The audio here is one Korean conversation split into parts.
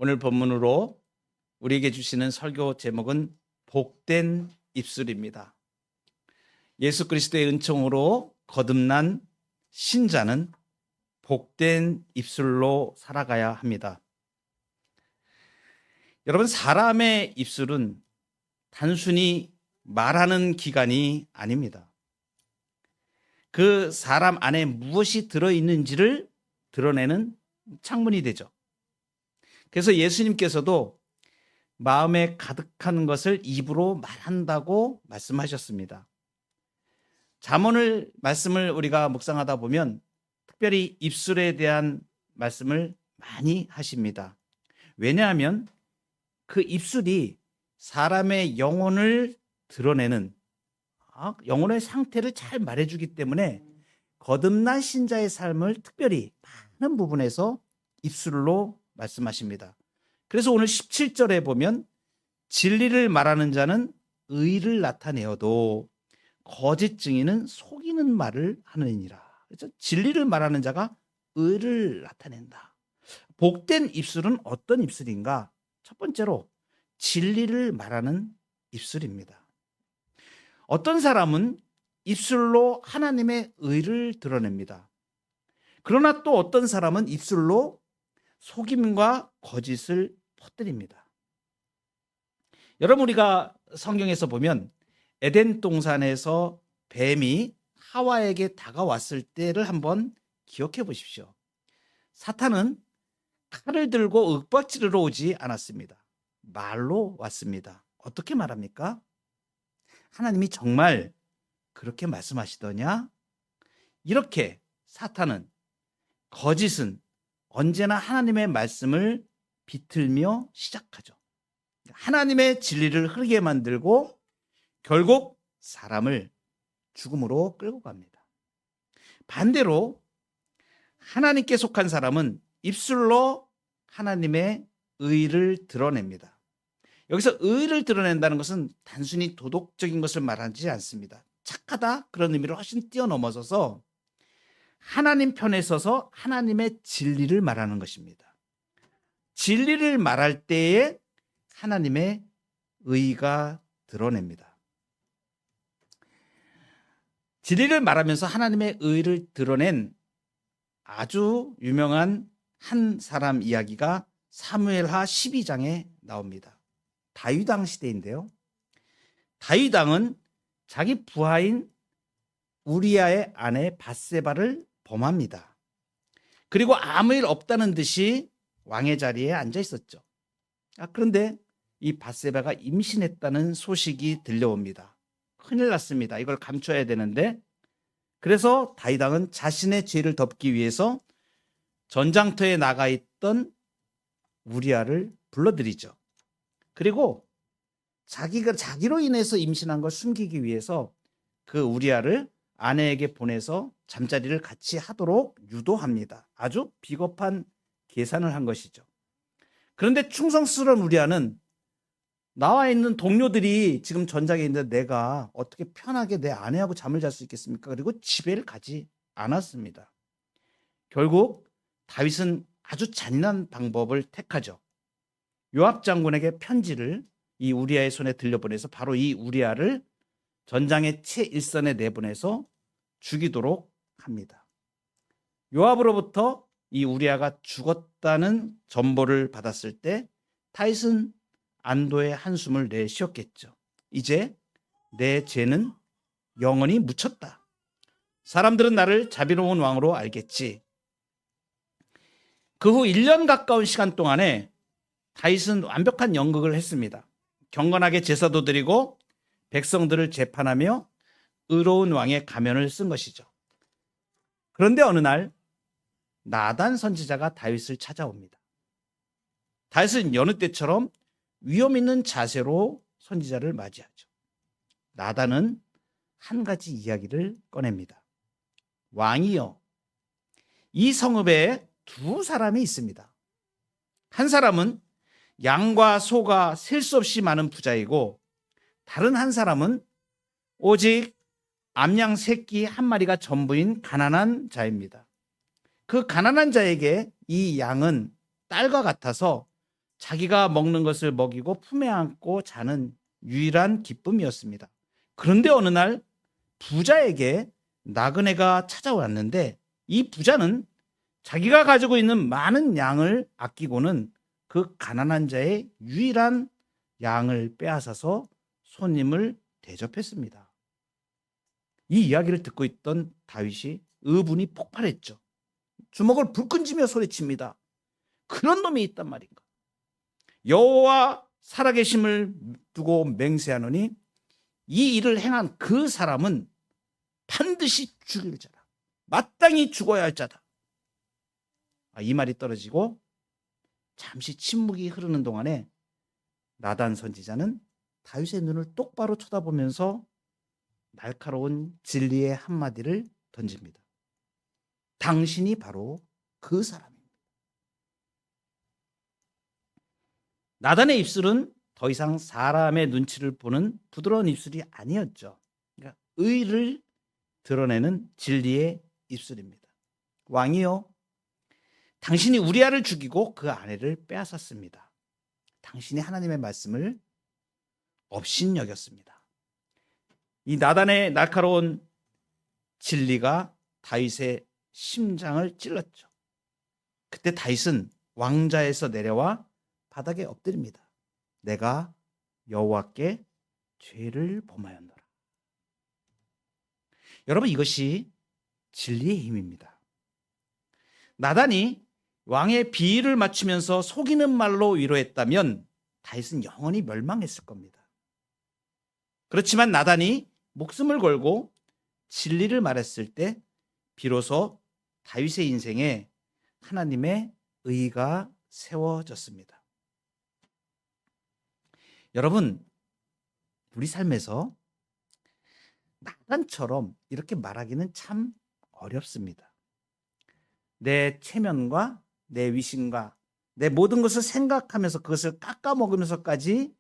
오늘 본문으로 우리에게 주시는 설교 제목은 복된 입술입니다. 예수 그리스도의 은총으로 거듭난 신자는 복된 입술로 살아가야 합니다. 여러분, 사람의 입술은 단순히 말하는 기관이 아닙니다. 그 사람 안에 무엇이 들어있는지를 드러내는 창문이 되죠. 그래서 예수님께서도 마음에 가득한 것을 입으로 말한다고 말씀하셨습니다. 잠언을 말씀을 우리가 묵상하다 보면 특별히 입술에 대한 말씀을 많이 하십니다. 왜냐하면 그 입술이 사람의 영혼을 드러내는 영혼의 상태를 잘 말해주기 때문에 거듭난 신자의 삶을 특별히 많은 부분에서 입술로 말씀하십니다. 그래서 오늘 17절에 보면 진리를 말하는 자는 의를 나타내어도 거짓 증인은 속이는 말을 하느니라. 그래서 진리를 말하는 자가 의를 나타낸다. 복된 입술은 어떤 입술인가? 첫 번째로 진리를 말하는 입술입니다. 어떤 사람은 입술로 하나님의 의를 드러냅니다. 그러나 또 어떤 사람은 입술로 속임과 거짓을 퍼뜨립니다. 여러분, 우리가 성경에서 보면 에덴 동산에서 뱀이 하와에게 다가왔을 때를 한번 기억해 보십시오. 사탄은 칼을 들고 윽박지르러 오지 않았습니다. 말로 왔습니다. 어떻게 말합니까? 하나님이 정말 그렇게 말씀하시더냐? 이렇게 사탄은, 거짓은 언제나 하나님의 말씀을 비틀며 시작하죠. 하나님의 진리를 흐르게 만들고 결국 사람을 죽음으로 끌고 갑니다. 반대로 하나님께 속한 사람은 입술로 하나님의 의를 드러냅니다. 여기서 의를 드러낸다는 것은 단순히 도덕적인 것을 말하지 않습니다. 착하다, 그런 의미를 훨씬 뛰어넘어서서 하나님 편에 서서 하나님의 진리를 말하는 것입니다. 진리를 말할 때에 하나님의 의가 드러냅니다. 진리를 말하면서 하나님의 의를 드러낸 아주 유명한 한 사람 이야기가 사무엘하 12장에 나옵니다. 다윗 왕 시대인데요. 다윗 왕은 자기 부하인 우리아의 아내 밧세바를 범합니다. 그리고 아무 일 없다는 듯이 왕의 자리에 앉아 있었죠. 그런데 이 밧세바가 임신했다는 소식이 들려옵니다. 큰일 났습니다. 이걸 감춰야 되는데, 그래서 다윗 왕은 자신의 죄를 덮기 위해서 전장터에 나가 있던 우리아를 불러들이죠. 그리고 자기로 인해서 임신한 걸 숨기기 위해서 그 우리아를 아내에게 보내서 잠자리를 같이 하도록 유도합니다. 아주 비겁한 계산을 한 것이죠. 그런데 충성스러운 우리아는 나와 있는 동료들이 지금 전장에 있는데 내가 어떻게 편하게 내 아내하고 잠을 잘 수 있겠습니까? 그리고 집에를 가지 않았습니다. 결국 다윗은 아주 잔인한 방법을 택하죠. 요압 장군에게 편지를 이 우리아의 손에 들려보내서 바로 이 우리아를 전장의 최일선에 내보내서 죽이도록 합니다. 요압으로부터 이 우리아가 죽었다는 전보를 받았을 때 다윗은 안도의 한숨을 내쉬었겠죠. 이제 내 죄는 영원히 묻혔다. 사람들은 나를 자비로운 왕으로 알겠지. 그 후 1년 가까운 시간 동안에 다윗은 완벽한 연극을 했습니다. 경건하게 제사도 드리고 백성들을 재판하며 의로운 왕의 가면을 쓴 것이죠. 그런데 어느 날 나단 선지자가 다윗을 찾아옵니다. 다윗은 여느 때처럼 위험 있는 자세로 선지자를 맞이하죠. 나단은 한 가지 이야기를 꺼냅니다. 왕이여, 이 성읍에 두 사람이 있습니다. 한 사람은 양과 소가 셀 수 없이 많은 부자이고, 다른 한 사람은 오직 암양 새끼 한 마리가 전부인 가난한 자입니다. 그 가난한 자에게 이 양은 딸과 같아서 자기가 먹는 것을 먹이고 품에 안고 자는 유일한 기쁨이었습니다. 그런데 어느 날 부자에게 나그네가 찾아왔는데 이 부자는 자기가 가지고 있는 많은 양을 아끼고는 그 가난한 자의 유일한 양을 빼앗아서 손님을 대접했습니다. 이 이야기를 듣고 있던 다윗이 의분이 폭발했죠. 주먹을 불끈 쥐며 소리칩니다. 그런 놈이 있단 말인가. 여호와 살아계심을 두고 맹세하노니 이 일을 행한 그 사람은 반드시 죽일 자다. 마땅히 죽어야 할 자다. 이 말이 떨어지고 잠시 침묵이 흐르는 동안에 나단 선지자는 다윗의 눈을 똑바로 쳐다보면서 날카로운 진리의 한마디를 던집니다. 당신이 바로 그 사람입니다. 나단의 입술은 더 이상 사람의 눈치를 보는 부드러운 입술이 아니었죠. 그러니까 의를 드러내는 진리의 입술입니다. 왕이요, 당신이 우리아를 죽이고 그 아내를 빼앗았습니다. 당신이 하나님의 말씀을 업신여겼습니다. 이 나단의 날카로운 진리가 다윗의 심장을 찔렀죠. 그때 다윗은 왕자에서 내려와 바닥에 엎드립니다. 내가 여호와께 죄를 범하였노라. 여러분, 이것이 진리의 힘입니다. 나단이 왕의 비위를 맞추면서 속이는 말로 위로했다면 다윗은 영원히 멸망했을 겁니다. 그렇지만 나단이 목숨을 걸고 진리를 말했을 때 비로소 다윗의 인생에 하나님의 의가 세워졌습니다. 여러분, 우리 삶에서 나단처럼 이렇게 말하기는 참 어렵습니다. 내 체면과 내 위신과 내 모든 것을 생각하면서 그것을 깎아먹으면서까지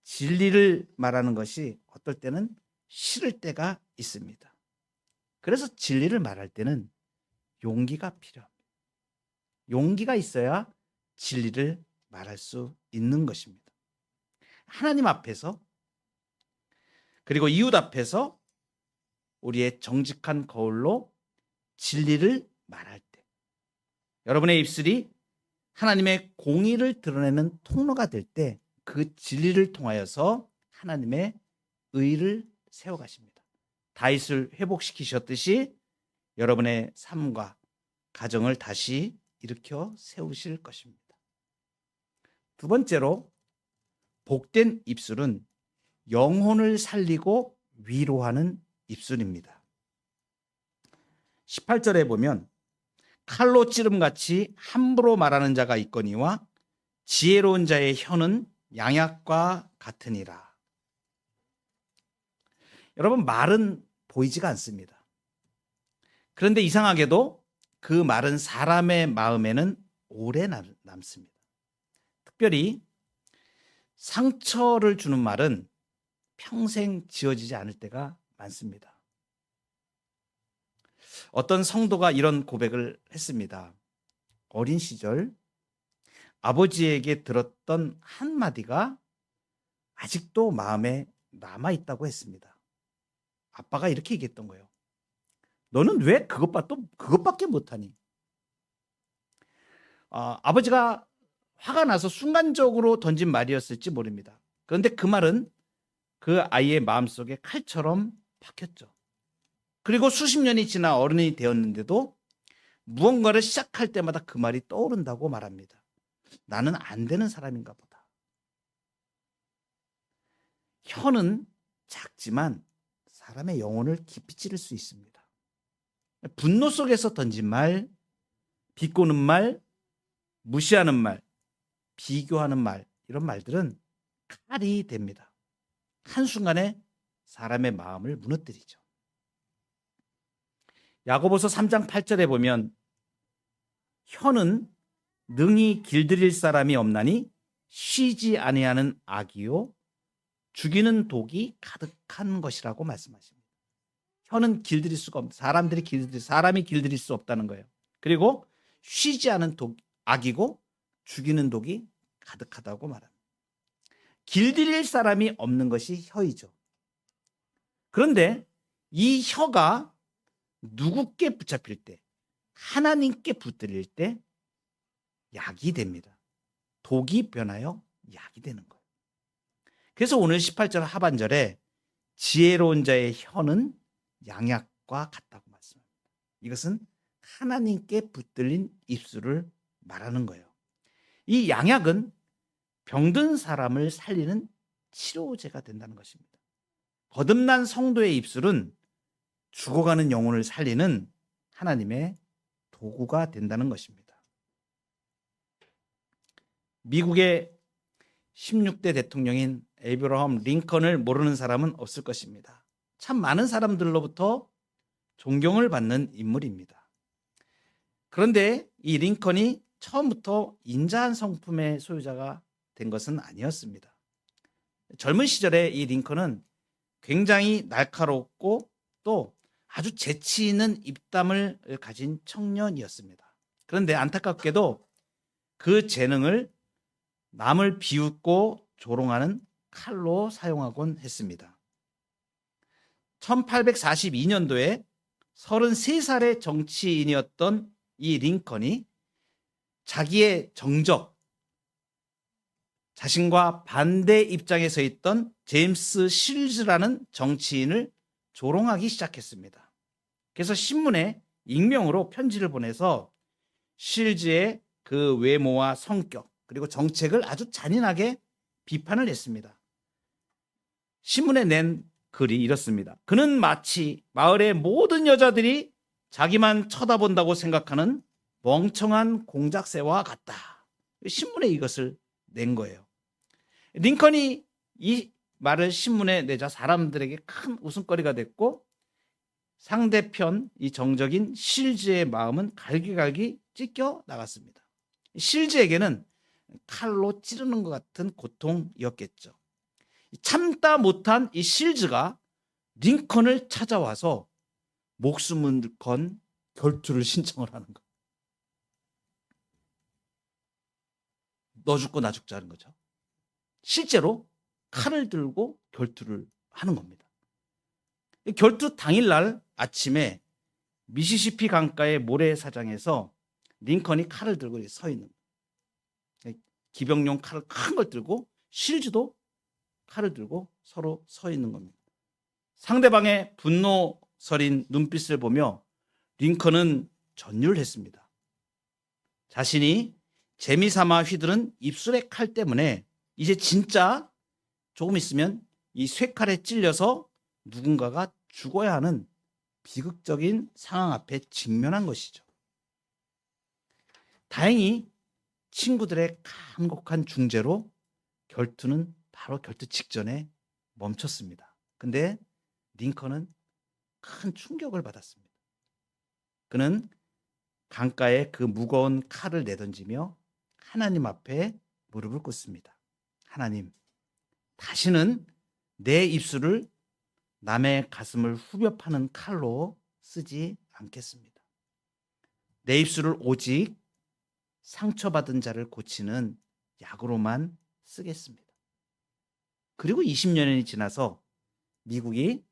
진리를 말하는 것이 어떨 때는 싫을 때가 있습니다. 그래서 진리를 말할 때는 용기가 필요합니다. 용기가 있어야 진리를 말할 수 있는 것입니다. 하나님 앞에서 그리고 이웃 앞에서 우리의 정직한 거울로 진리를 말할 때 여러분의 입술이 하나님의 공의를 드러내는 통로가 될 때 그 진리를 통하여서 하나님의 의를 세워가십니다. 다윗을 회복시키셨듯이 여러분의 삶과 가정을 다시 일으켜 세우실 것입니다. 두 번째로, 복된 입술은 영혼을 살리고 위로하는 입술입니다. 18절에 보면 칼로 찌름같이 함부로 말하는 자가 있거니와 지혜로운 자의 혀는 양약과 같으니라. 여러분, 말은 보이지가 않습니다. 그런데 이상하게도 그 말은 사람의 마음에는 오래 남습니다. 특별히 상처를 주는 말은 평생 지워지지 않을 때가 많습니다. 어떤 성도가 이런 고백을 했습니다. 어린 시절 아버지에게 들었던 한마디가 아직도 마음에 남아있다고 했습니다. 아빠가 이렇게 얘기했던 거예요. 너는 왜 그것밖에 못하니? 아버지가 화가 나서 순간적으로 던진 말이었을지 모릅니다. 그런데 그 말은 그 아이의 마음속에 칼처럼 박혔죠. 그리고 수십 년이 지나 어른이 되었는데도 무언가를 시작할 때마다 그 말이 떠오른다고 말합니다. 나는 안 되는 사람인가 보다. 혀는 작지만 사람의 영혼을 깊이 찌를 수 있습니다. 분노 속에서 던진 말, 비꼬는 말, 무시하는 말, 비교하는 말, 이런 말들은 칼이 됩니다. 한순간에 사람의 마음을 무너뜨리죠. 야고보서 3장 8절에 보면 혀는 능히 길들일 사람이 없나니 쉬지 아니하는 악이요 죽이는 독이 가득한 것이라고 말씀하십니다. 혀는 길들일 수가 없다. 사람이 길들일 수 없다는 거예요. 그리고 쉬지 않은 악이고 죽이는 독이 가득하다고 말합니다. 길들일 사람이 없는 것이 혀이죠. 그런데 이 혀가 누구께 붙잡힐 때, 하나님께 붙들릴 때 약이 됩니다. 독이 변하여 약이 되는 거예요. 그래서 오늘 18절 하반절에 지혜로운 자의 혀는 양약과 같다고 말씀합니다. 이것은 하나님께 붙들린 입술을 말하는 거예요. 이 양약은 병든 사람을 살리는 치료제가 된다는 것입니다. 거듭난 성도의 입술은 죽어가는 영혼을 살리는 하나님의 도구가 된다는 것입니다. 미국의 16대 대통령인 에이브러함 링컨을 모르는 사람은 없을 것입니다. 참 많은 사람들로부터 존경을 받는 인물입니다. 그런데 이 링컨이 처음부터 인자한 성품의 소유자가 된 것은 아니었습니다. 젊은 시절에 이 링컨은 굉장히 날카롭고 또 아주 재치 있는 입담을 가진 청년이었습니다. 그런데 안타깝게도 그 재능을 남을 비웃고 조롱하는 칼로 사용하곤 했습니다. 1842년도에 33살의 정치인이었던 이 링컨이 자기의 정적, 자신과 반대 입장에 서 있던 제임스 실즈라는 정치인을 조롱하기 시작했습니다. 그래서 신문에 익명으로 편지를 보내서 실즈의 그 외모와 성격 그리고 정책을 아주 잔인하게 비판을 했습니다. 신문에 낸 글이 이렇습니다. 그는 마치 마을의 모든 여자들이 자기만 쳐다본다고 생각하는 멍청한 공작새와 같다. 신문에 이것을 낸 거예요. 링컨이 이 말을 신문에 내자 사람들에게 큰 웃음거리가 됐고 상대편 이 정적인 실즈의 마음은 갈기갈기 찢겨 나갔습니다. 실즈에게는 칼로 찌르는 것 같은 고통이었겠죠. 참다 못한 이 실즈가 링컨을 찾아와서 목숨을 건 결투를 신청을 하는 거. 너 죽고 나 죽자는 거죠. 실제로 칼을 들고 결투를 하는 겁니다. 결투 당일날 아침에 미시시피 강가의 모래사장에서 링컨이 칼을 들고 서 있는 거예요. 기병용 칼을 큰 걸 들고 실즈도 칼을 들고 서로 서 있는 겁니다. 상대방의 분노 서린 눈빛을 보며 링컨은 전율을 했습니다. 자신이 재미삼아 휘두른 입술의 칼 때문에 이제 진짜 조금 있으면 이 쇠칼에 찔려서 누군가가 죽어야 하는 비극적인 상황 앞에 직면한 것이죠. 다행히 친구들의 간곡한 중재로 결투는 바로 결투 직전에 멈췄습니다. 근데 링컨은 큰 충격을 받았습니다. 그는 강가에 그 무거운 칼을 내던지며 하나님 앞에 무릎을 꿇습니다. 하나님, 다시는 내 입술을 남의 가슴을 후벼 파는 칼로 쓰지 않겠습니다. 내 입술을 오직 상처받은 자를 고치는 약으로만 쓰겠습니다. 그리고 20년이 지나서 미국이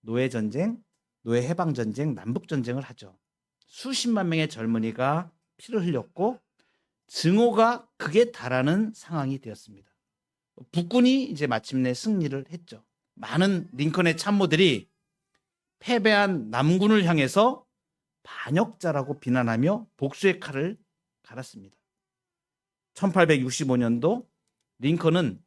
노예전쟁, 노예해방전쟁, 남북전쟁을 하죠. 수십만 명의 젊은이가 피를 흘렸고 증오가 극에 달하는 상황이 되었습니다. 북군이 이제 마침내 승리를 했죠. 많은 링컨의 참모들이 패배한 남군을 향해서 반역자라고 비난하며 복수의 칼을 갈았습니다. 1865년도 링컨은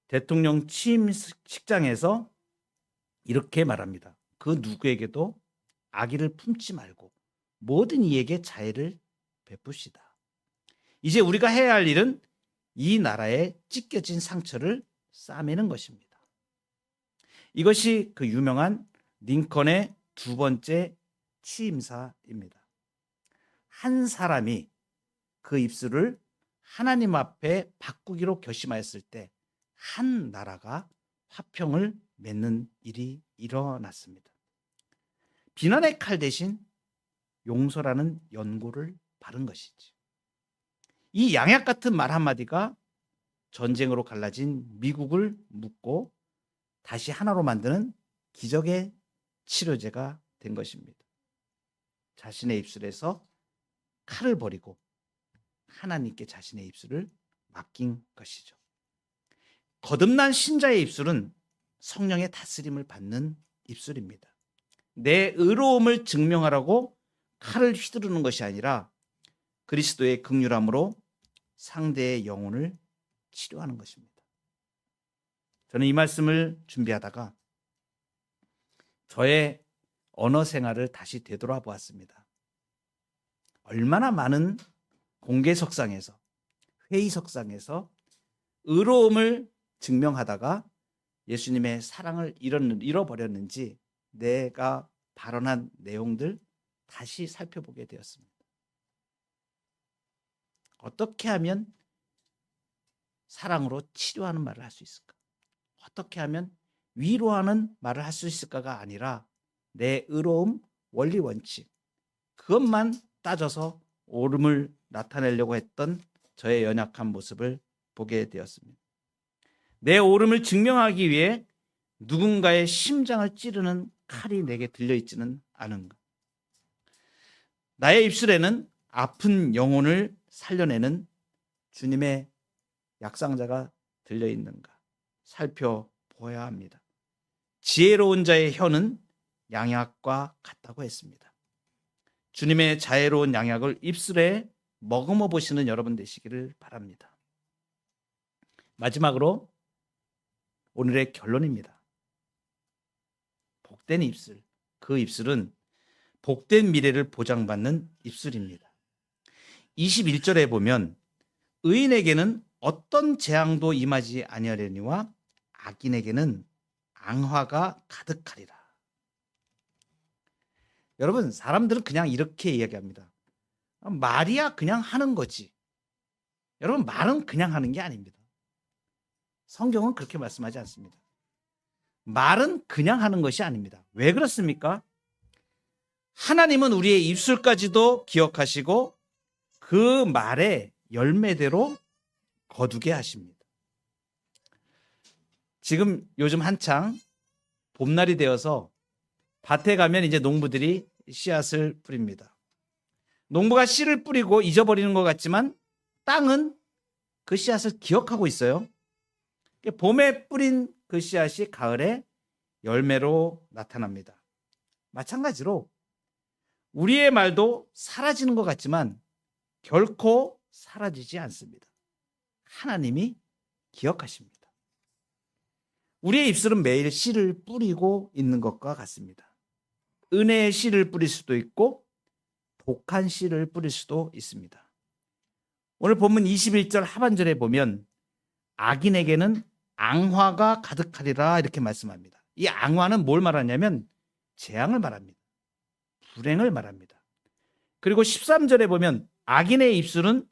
대통령 취임 식장에서 이렇게 말합니다. 그 누구에게도 악의를 품지 말고 모든 이에게 자애를 베푸시다. 이제 우리가 해야 할 일은 이 나라에 찢겨진 상처를 싸매는 것입니다. 이것이 그 유명한 링컨의 두 번째 취임사입니다. 한 사람이 그 입술을 하나님 앞에 바꾸기로 결심하였을 때 한 나라가 화평을 맺는 일이 일어났습니다. 비난의 칼 대신 용서라는 연고를 바른 것이지. 이 양약 같은 말 한마디가 전쟁으로 갈라진 미국을 묶고 다시 하나로 만드는 기적의 치료제가 된 것입니다. 자신의 입술에서 칼을 버리고 하나님께 자신의 입술을 맡긴 것이죠. 거듭난 신자의 입술은 성령의 다스림을 받는 입술입니다. 내 의로움을 증명하라고 칼을 휘두르는 것이 아니라 그리스도의 긍휼함으로 상대의 영혼을 치료하는 것입니다. 저는 이 말씀을 준비하다가 저의 언어 생활을 다시 되돌아보았습니다. 얼마나 많은 공개석상에서, 회의석상에서 의로움을 증명하다가 예수님의 사랑을 잃어버렸는지 내가 발언한 내용들 다시 살펴보게 되었습니다. 어떻게 하면 사랑으로 치료하는 말을 할 수 있을까? 어떻게 하면 위로하는 말을 할 수 있을까가 아니라 내 의로움, 원리, 원칙 그것만 따져서 옳음을 나타내려고 했던 저의 연약한 모습을 보게 되었습니다. 내 옳음을 증명하기 위해 누군가의 심장을 찌르는 칼이 내게 들려있지는 않은가? 나의 입술에는 아픈 영혼을 살려내는 주님의 약상자가 들려있는가? 살펴보아야 합니다. 지혜로운 자의 혀는 양약과 같다고 했습니다. 주님의 자애로운 양약을 입술에 머금어 보시는 여러분 되시기를 바랍니다. 마지막으로 오늘의 결론입니다. 복된 입술, 그 입술은 복된 미래를 보장받는 입술입니다. 21절에 보면 의인에게는 어떤 재앙도 임하지 아니하려니와 악인에게는 앙화가 가득하리라. 여러분, 사람들은 그냥 이렇게 이야기합니다. 말이야 그냥 하는 거지. 여러분, 말은 그냥 하는 게 아닙니다. 성경은 그렇게 말씀하지 않습니다. 말은 그냥 하는 것이 아닙니다. 왜 그렇습니까? 하나님은 우리의 입술까지도 기억하시고 그 말의 열매대로 거두게 하십니다. 지금 요즘 한창 봄날이 되어서 밭에 가면 이제 농부들이 씨앗을 뿌립니다. 농부가 씨를 뿌리고 잊어버리는 것 같지만 땅은 그 씨앗을 기억하고 있어요. 봄에 뿌린 그 씨앗이 가을에 열매로 나타납니다. 마찬가지로 우리의 말도 사라지는 것 같지만 결코 사라지지 않습니다. 하나님이 기억하십니다. 우리의 입술은 매일 씨를 뿌리고 있는 것과 같습니다. 은혜의 씨를 뿌릴 수도 있고 독한 씨를 뿌릴 수도 있습니다. 오늘 본문 21절 하반절에 보면 악인에게는 앙화가 가득하리라 이렇게 말씀합니다. 이 앙화는 뭘 말하냐면 재앙을 말합니다. 불행을 말합니다. 그리고 13절에 보면 악인의 입술은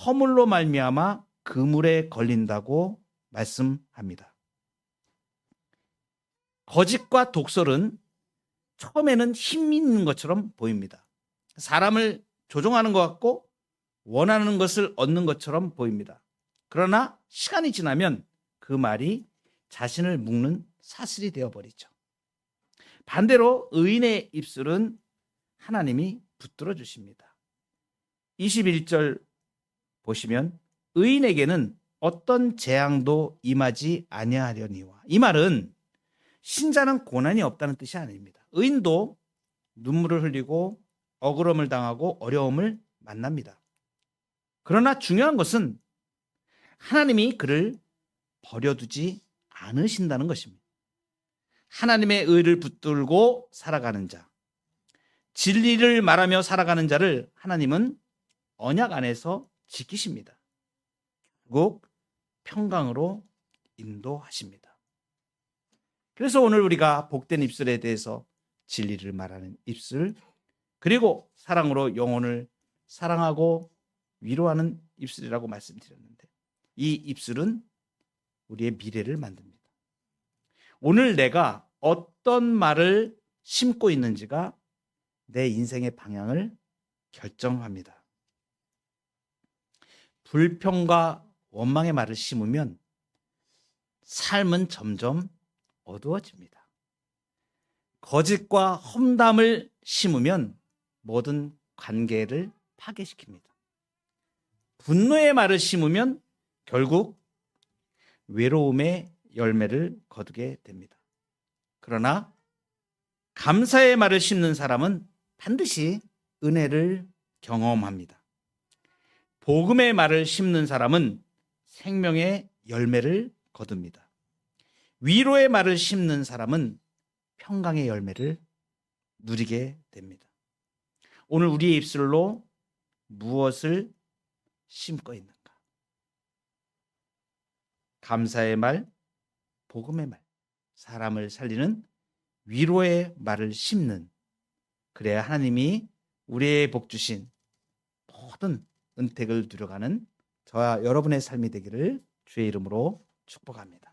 허물로 말미암아 그물에 걸린다고 말씀합니다. 거짓과 독설은 처음에는 힘 있는 것처럼 보입니다. 사람을 조종하는 것 같고 원하는 것을 얻는 것처럼 보입니다. 그러나 시간이 지나면 그 말이 자신을 묶는 사슬이 되어버리죠. 반대로 의인의 입술은 하나님이 붙들어 주십니다. 21절 보시면 의인에게는 어떤 재앙도 임하지 아니하려니와, 이 말은 신자는 고난이 없다는 뜻이 아닙니다. 의인도 눈물을 흘리고 억울함을 당하고 어려움을 만납니다. 그러나 중요한 것은 하나님이 그를 버려두지 않으신다는 것입니다. 하나님의 의를 붙들고 살아가는 자, 진리를 말하며 살아가는 자를 하나님은 언약 안에서 지키십니다. 결국 평강으로 인도하십니다. 그래서 오늘 우리가 복된 입술에 대해서 진리를 말하는 입술, 그리고 사랑으로 영혼을 사랑하고 위로하는 입술이라고 말씀드렸는데, 이 입술은 우리의 미래를 만듭니다. 오늘 내가 어떤 말을 심고 있는지가 내 인생의 방향을 결정합니다. 불평과 원망의 말을 심으면 삶은 점점 어두워집니다. 거짓과 험담을 심으면 모든 관계를 파괴시킵니다. 분노의 말을 심으면 결국 외로움의 열매를 거두게 됩니다. 그러나 감사의 말을 심는 사람은 반드시 은혜를 경험합니다. 복음의 말을 심는 사람은 생명의 열매를 거둡니다. 위로의 말을 심는 사람은 평강의 열매를 누리게 됩니다. 오늘 우리의 입술로 무엇을 심고 있는가? 감사의 말, 복음의 말, 사람을 살리는 위로의 말을 심는, 그래야 하나님이 우리의 복 주신 모든 은택을 누려가는 저와 여러분의 삶이 되기를 주의 이름으로 축복합니다.